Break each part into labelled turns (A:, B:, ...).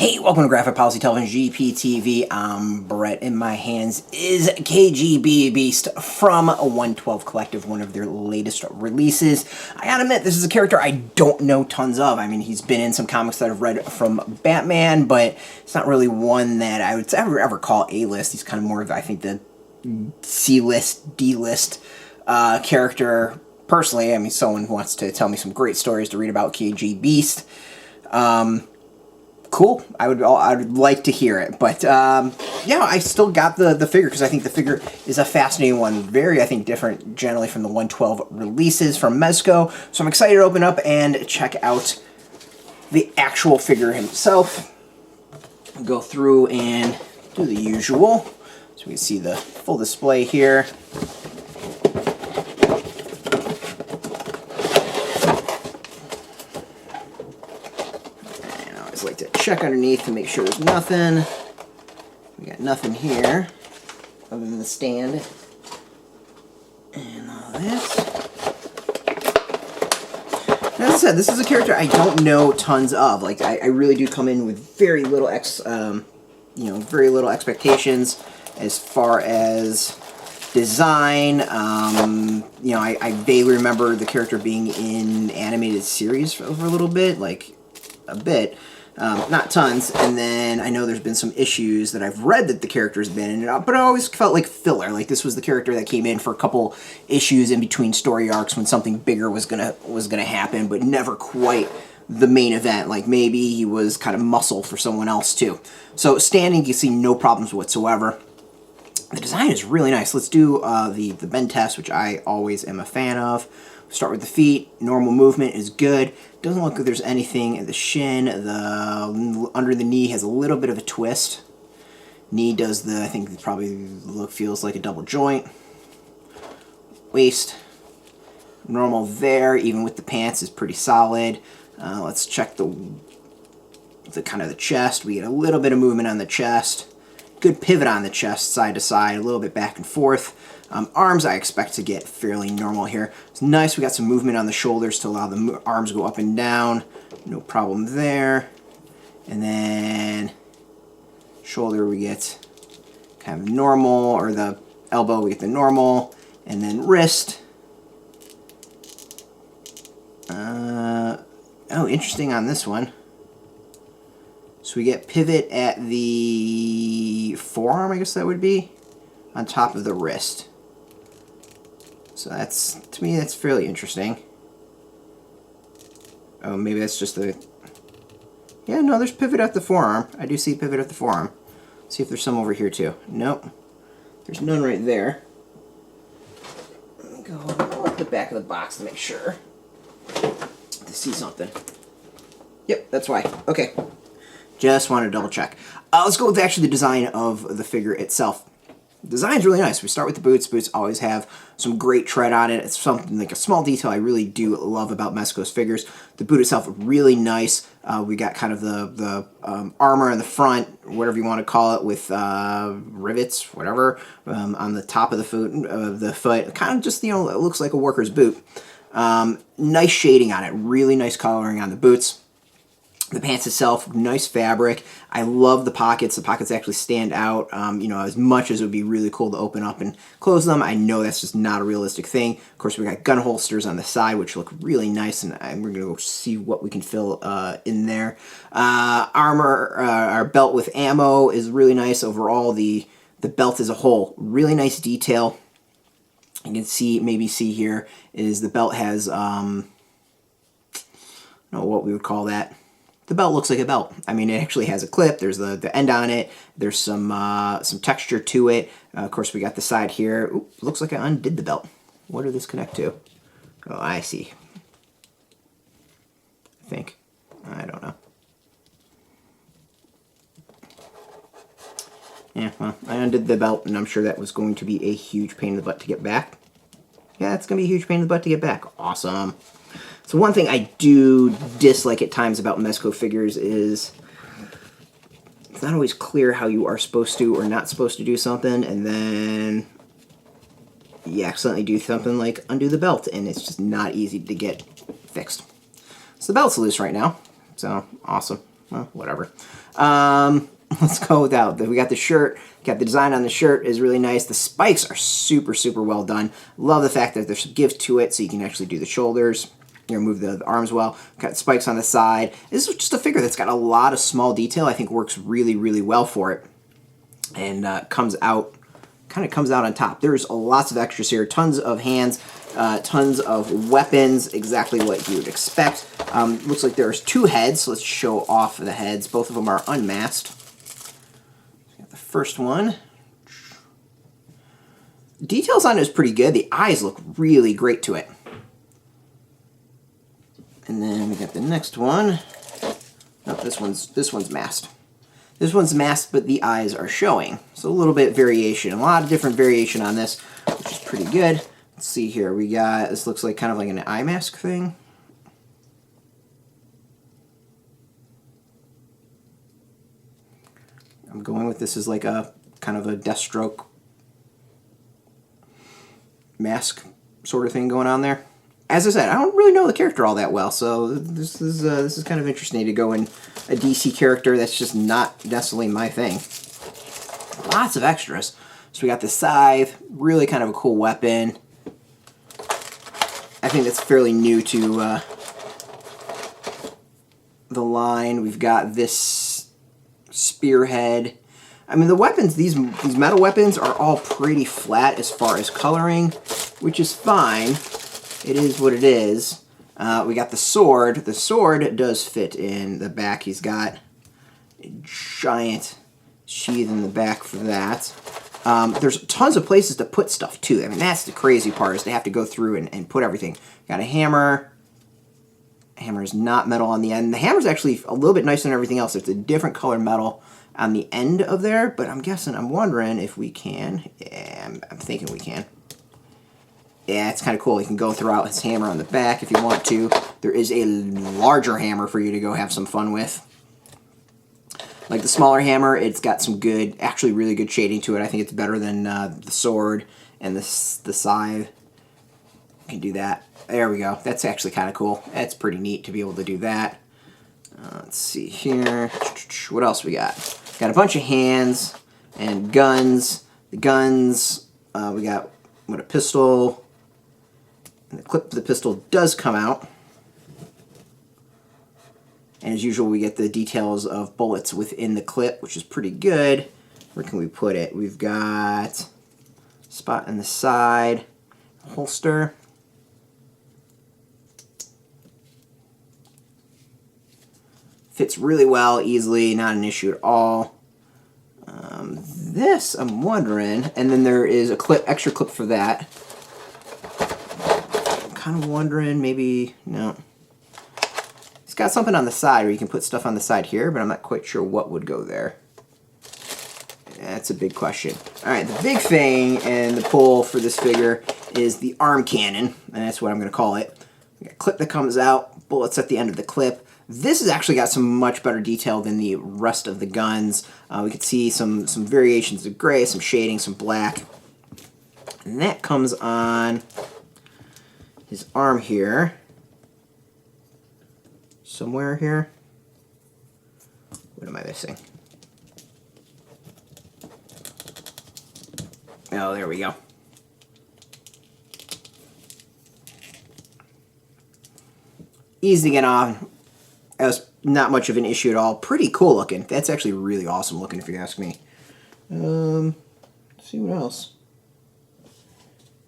A: Hey, welcome to Graphic Policy Television, GPTV. I'm Brett. In my hands is KGBeast from 112 Collective, one of their latest releases. I gotta admit, this is a character I don't know tons of. I mean, he's been in some comics that I've read from Batman, but it's not really one that I would ever call A-list. He's kind of more of, I think, the C-list, D-list character. Personally, I mean, someone wants to tell me some great stories to read about KGBeast. Cool. I would like to hear it, but yeah, I still got the figure because I think the figure is a fascinating one. Very, I think, different generally from the 112 releases from Mezco. So I'm excited to open up and check out the actual figure himself. Go through and do the usual, so we can see the full display here. Like to check underneath to make sure there's nothing. We got nothing here other than the stand and all that. That said, this is a character I don't know tons of. Like I really do come in with very little very little expectations as far as design. I vaguely remember the character being in animated series for a little bit, like a bit. Not tons, and then I know there's been some issues that I've read that the character's been in, but I always felt like filler. Like this was the character that came in for a couple issues in between story arcs when something bigger was gonna happen, but never quite the main event. Like maybe he was kind of muscle for someone else too. So standing, you see no problems whatsoever. The design is really nice. Let's do the bend test, which I always am a fan of. Start with the feet. Normal movement is good. Doesn't look like there's anything in the shin. The under the knee has a little bit of a twist. Knee does I think it probably feels like a double joint. Waist, normal there. Even with the pants, is pretty solid. Let's check the kind of the chest. We get a little bit of movement on the chest. Good pivot on the chest, side to side, a little bit back and forth. Arms I expect to get fairly normal here. It's nice we got some movement on the shoulders to allow the arms to go up and down. No problem there. And then shoulder we get kind of normal, or the elbow we get the normal. And then wrist. Oh, interesting on this one. So we get pivot at the forearm, I guess that would be, on top of the wrist. So that's, to me, that's fairly interesting. Oh, maybe that's just the... Yeah, no, there's pivot at the forearm. I do see pivot at the forearm. Let's see if there's some over here, too. Nope. There's none right there. Let me go at the back of the box to make sure to see something. Yep, that's why. Okay. Just wanted to double check. Let's go with actually the design of the figure itself. The design's really nice. We start with the boots. Boots always have some great tread on it. It's something like a small detail I really do love about Mezco's figures. The boot itself, really nice. We got kind of the armor in the front, whatever you want to call it, with rivets, whatever, on the top of the foot. Kind of just, it looks like a worker's boot. Nice shading on it. Really nice coloring on the boots. The pants itself, nice fabric. I love the pockets. The pockets actually stand out, as much as it would be really cool to open up and close them. I know that's just not a realistic thing. Of course, we got gun holsters on the side, which look really nice, and we're going to go see what we can fill in there. Armor, our belt with ammo is really nice. Overall, the belt as a whole, really nice detail. You can maybe see here, is the belt has, I don't know what we would call that. The belt looks like a belt. I mean, it actually has a clip. There's the end on it. There's some texture to it. Of course, we got the side here. Ooh, looks like I undid the belt. What did this connect to? Oh, I see. I think. I don't know. Yeah, well, I undid the belt, and I'm sure that was going to be a huge pain in the butt to get back. Yeah, it's going to be a huge pain in the butt to get back. Awesome. So one thing I do dislike at times about Mezco figures is it's not always clear how you are supposed to or not supposed to do something, and then you accidentally do something like undo the belt, and it's just not easy to get fixed. So the belt's loose right now, so awesome. well, whatever. Let's go without. We got the shirt. Got the design on the shirt is really nice. The spikes are super, super well done. Love the fact that there's some give to it, so you can actually do the shoulders. You know, move the arms well. Got spikes on the side. This is just a figure that's got a lot of small detail. I think works really, really well for it, and comes out on top. There's lots of extras here. Tons of hands. Tons of weapons. Exactly what you would expect. Looks like there's 2 heads. So let's show off the heads. Both of them are unmasked. First one. Details on it is pretty good. The eyes look really great to it. And then we got the next one. Oh, this one's masked. This one's masked, but the eyes are showing. So a little bit variation. A lot of different variation on this, which is pretty good. Let's see here. We got, this looks like kind of like an eye mask thing. I'm going with this as like a kind of a Deathstroke mask sort of thing going on there. As I said, I don't really know the character all that well, so this is kind of interesting to go in a DC character that's just not necessarily my thing. Lots of extras. So we got the scythe, really kind of a cool weapon. I think that's fairly new to the line. We've got this spearhead. I mean, the weapons, these metal weapons are all pretty flat as far as coloring, which is fine. It is what it is. We got the sword. The sword does fit in the back. He's got a giant sheath in the back for that. There's tons of places to put stuff, too. I mean, that's the crazy part, is they have to go through and put everything. Got a hammer. Hammer is not metal on the end. The hammer's actually a little bit nicer than everything else. It's a different color metal on the end of there, but I'm wondering if we can. Yeah, I'm thinking we can. Yeah, it's kind of cool. You can go throughout his hammer on the back if you want to. There is a larger hammer for you to go have some fun with. Like the smaller hammer, it's got some good, actually really good shading to it. I think it's better than the sword and the scythe. You can do that. There we go. That's actually kind of cool. That's pretty neat to be able to do that. Let's see here. What else we got? Got a bunch of hands and guns. The guns, we got a pistol. And the clip of the pistol does come out. And as usual, we get the details of bullets within the clip, which is pretty good. Where can we put it? We've got a spot in the side, holster. Fits really well, easily, not an issue at all. This, I'm wondering, and then there is a clip, extra clip for that. I'm kind of wondering, maybe, no. It's got something on the side where you can put stuff on the side here, but I'm not quite sure what would go there. That's a big question. All right, the big thing and the pull for this figure is the arm cannon, and that's what I'm going to call it. We got a clip that comes out, bullets at the end of the clip. This has actually got some much better detail than the rest of the guns. We can see some variations of gray, some shading, some black. And that comes on his arm here. Somewhere here. What am I missing? Oh, there we go. Easy to get on. That was not much of an issue at all. Pretty cool looking. That's actually really awesome looking, if you ask me. Let's see what else.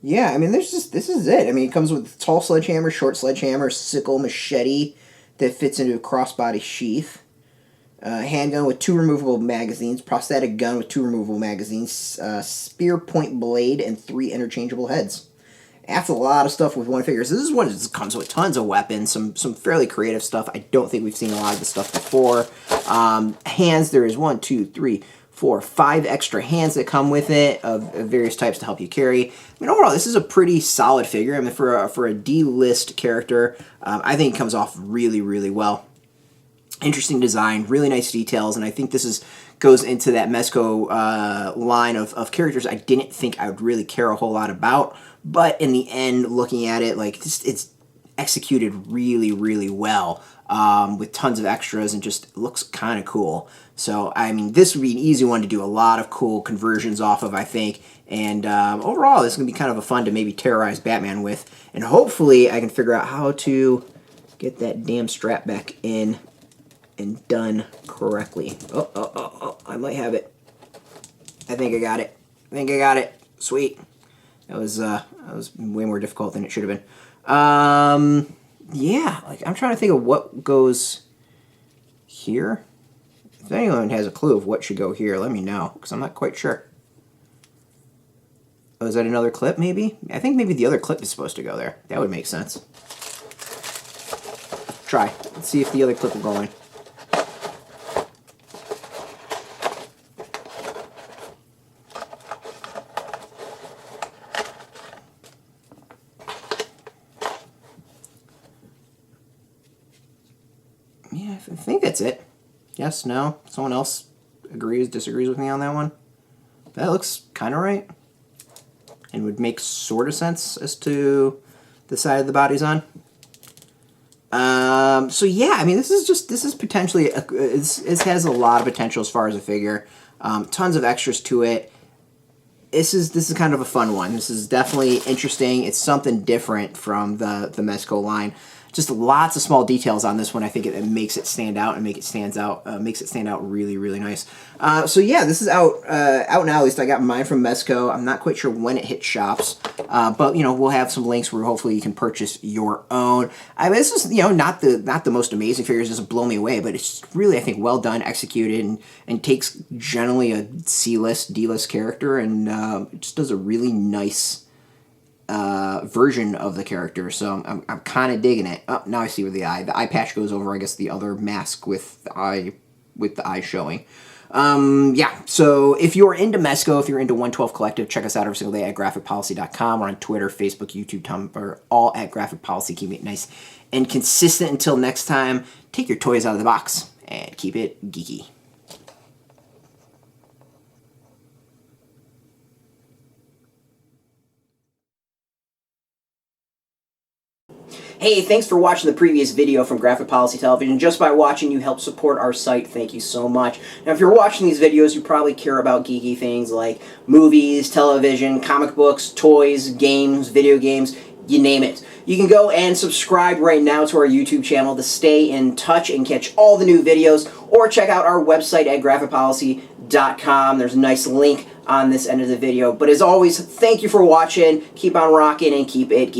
A: Yeah, I mean, this is it. I mean, it comes with tall sledgehammer, short sledgehammer, sickle, machete that fits into a crossbody sheath. Handgun with 2 removable magazines, prosthetic gun with 2 removable magazines, spear point blade, and 3 interchangeable heads. That's a lot of stuff with one figure. So this is one that comes with tons of weapons, some fairly creative stuff. I don't think we've seen a lot of this stuff before. Hands, there is 1, 2, 3, 4, 5 extra hands that come with it of various types to help you carry. I mean, overall, this is a pretty solid figure. I mean, for a D-list character, I think it comes off really, really well. Interesting design, really nice details, and I think this goes into that Mezco line of characters I didn't think I would really care a whole lot about. But in the end, looking at it, like it's executed really, really well, with tons of extras, and just looks kind of cool. So, I mean, this would be an easy one to do a lot of cool conversions off of, I think. And overall, this is going to be kind of a fun to maybe terrorize Batman with. And hopefully I can figure out how to get that damn strap back in and done correctly. Oh, I might have it. I think I got it. I think I got it. Sweet. That was way more difficult than it should have been. Yeah, like, I'm trying to think of what goes here. If anyone has a clue of what should go here, let me know, because I'm not quite sure. Oh, is that another clip, maybe? I think maybe the other clip is supposed to go there. That would make sense. Try. Let's see if the other clip will go in. Yeah, I think that's it. Yes, no? Someone else agrees, disagrees with me on that one? That looks kind of right. And would make sort of sense as to the side of the body's on. So yeah, I mean, this is potentially, it has a lot of potential as far as a figure. Tons of extras to it. This is kind of a fun one. This is definitely interesting. It's something different from the Mezco line. Just lots of small details on this one. I think it makes it stand out and makes it stand out really, really nice. So yeah, this is out now. At least I got mine from Mezco. I'm not quite sure when it hits shops, but you know, we'll have some links where hopefully you can purchase your own. I mean, this is, you know, not the most amazing figures. It doesn't blow me away, but it's really, I think, well done, executed, and takes generally a C-list, D-list character and it just does a really nice version of the character, so I'm kind of digging it. Oh, now I see where the eye patch goes over, I guess, the other mask with the eye showing. Yeah, so if you're into Mezco, if you're into 112 Collective, check us out every single day at graphicpolicy.com. We're on Twitter, Facebook, YouTube, Tumblr, all at Graphic Policy. Keep it nice and consistent. Until next time, take your toys out of the box and keep it geeky. Hey, thanks for watching the previous video from Graphic Policy Television. Just by watching, you help support our site. Thank you so much. Now, if you're watching these videos, you probably care about geeky things like movies, television, comic books, toys, games, video games, you name it. You can go and subscribe right now to our YouTube channel to stay in touch and catch all the new videos, or check out our website at graphicpolicy.com. There's a nice link on this end of the video. But as always, thank you for watching. Keep on rocking and keep it geeky.